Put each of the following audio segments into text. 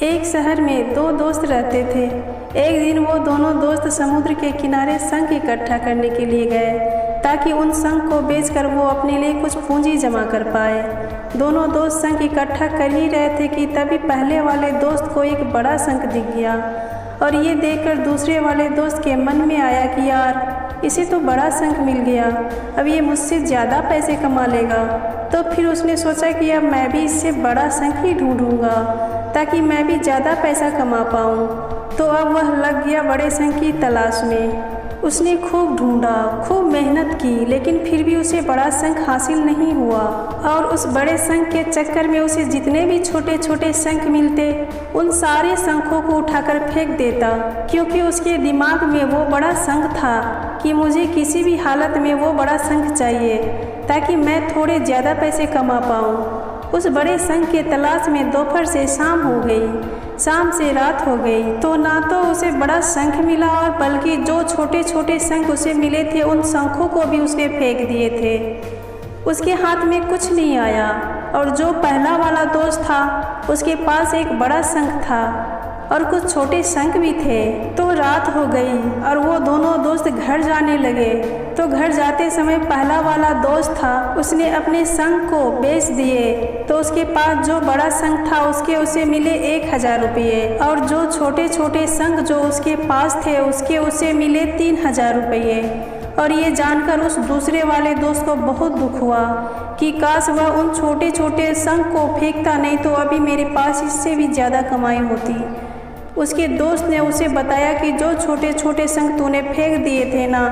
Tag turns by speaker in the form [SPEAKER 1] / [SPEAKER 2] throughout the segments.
[SPEAKER 1] एक शहर में दो दोस्त रहते थे। एक दिन वो दोनों दोस्त समुद्र के किनारे शंख इकट्ठा करने के लिए गए ताकि उन शंख को बेचकर वो अपने लिए कुछ पूंजी जमा कर पाए। दोनों दोस्त शंख इकट्ठा कर ही रहे थे कि तभी पहले वाले दोस्त को एक बड़ा शंख दिख गया और ये देखकर दूसरे वाले दोस्त के मन में आया कि यार, इसे तो बड़ा शंख मिल गया, अब ये मुझसे ज़्यादा पैसे कमा लेगा। तो फिर उसने सोचा कि अब मैं भी इससे बड़ा शंख ही ढूंढूंगा ताकि मैं भी ज़्यादा पैसा कमा पाऊँ। तो अब वह लग गया बड़े शंख की तलाश में। उसने खूब ढूंढा, खूब मेहनत की, लेकिन फिर भी उसे बड़ा शंख हासिल नहीं हुआ। और उस बड़े शंख के चक्कर में उसे जितने भी छोटे छोटे शंख मिलते उन सारे शंखों को उठाकर फेंक देता, क्योंकि उसके दिमाग में वो बड़ा शंख था कि मुझे किसी भी हालत में वो बड़ा शंख चाहिए ताकि मैं थोड़े ज़्यादा पैसे कमा पाऊँ। उस बड़े शंख के तलाश में दोपहर से शाम हो गई, शाम से रात हो गई, तो ना तो उसे बड़ा शंख मिला और बल्कि जो छोटे छोटे शंख उसे मिले थे उन शंखों को भी उसने फेंक दिए थे। उसके हाथ में कुछ नहीं आया और जो पहला वाला दोस्त था उसके पास एक बड़ा शंख था और कुछ छोटे शंख भी थे। तो रात हो गई और वो दोनों दोस्त घर जाने लगे। तो घर जाते समय पहला वाला दोस्त था उसने अपने शंख को बेच दिए, तो उसके पास जो बड़ा शंख था उसके उसे मिले 1000 रुपये और जो छोटे छोटे शंख जो उसके पास थे उसके उसे मिले 3000 रुपये। और ये जानकर उस दूसरे वाले दोस्त को बहुत दुख हुआ कि काश वह उन छोटे छोटे शंख को फेंकता, नहीं तो अभी मेरे पास इससे भी ज़्यादा कमाई होती। उसके दोस्त ने उसे बताया कि जो छोटे छोटे शंख तूने फेंक दिए थे ना,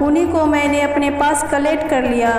[SPEAKER 1] उन्हीं को मैंने अपने पास कलेक्ट कर लिया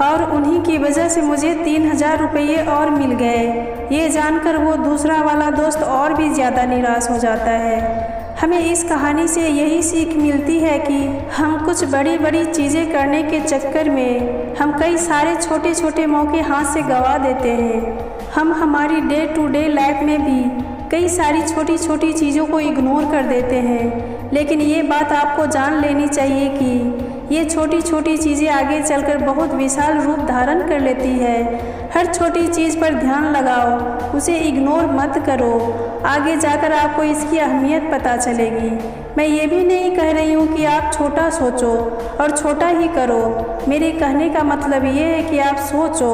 [SPEAKER 1] और उन्हीं की वजह से मुझे 3000 रुपये और मिल गए। ये जानकर वो दूसरा वाला दोस्त और भी ज़्यादा निराश हो जाता है। हमें इस कहानी से यही सीख मिलती है कि हम कुछ बड़ी बड़ी चीज़ें करने के चक्कर में हम कई सारे छोटे छोटे मौके हाथ से गंवा देते हैं। हम हमारी डे टू डे लाइफ में भी कई सारी छोटी छोटी चीज़ों को इग्नोर कर देते हैं, लेकिन ये बात आपको जान लेनी चाहिए कि ये छोटी छोटी चीज़ें आगे चलकर बहुत विशाल रूप धारण कर लेती है। हर छोटी चीज़ पर ध्यान लगाओ, उसे इग्नोर मत करो, आगे जाकर आपको इसकी अहमियत पता चलेगी। मैं ये भी नहीं कह रही हूँ कि आप छोटा सोचो और छोटा ही करो। मेरे कहने का मतलब ये है कि आप सोचो,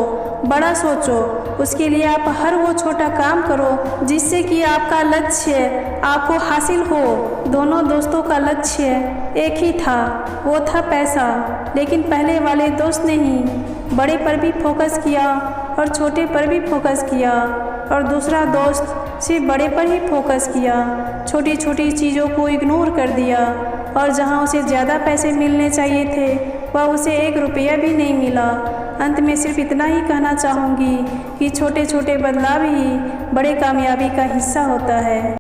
[SPEAKER 1] बड़ा सोचो, उसके लिए आप हर वो छोटा काम करो जिससे कि आपका लक्ष्य आपको हासिल हो। दोनों दोस्तों का लक्ष्य एक ही था, वो था पैसा, लेकिन पहले वाले दोस्त ने ही बड़े पर भी फोकस किया और छोटे पर भी फोकस किया और दूसरा दोस्त सिर्फ बड़े पर ही फोकस किया, छोटी छोटी चीज़ों को इग्नोर कर दिया और जहां उसे ज़्यादा पैसे मिलने चाहिए थे वह उसे 1 रुपया भी नहीं मिला। अंत में सिर्फ इतना ही कहना चाहूँगी कि छोटे छोटे बदलाव ही बड़े कामयाबी का हिस्सा होता है।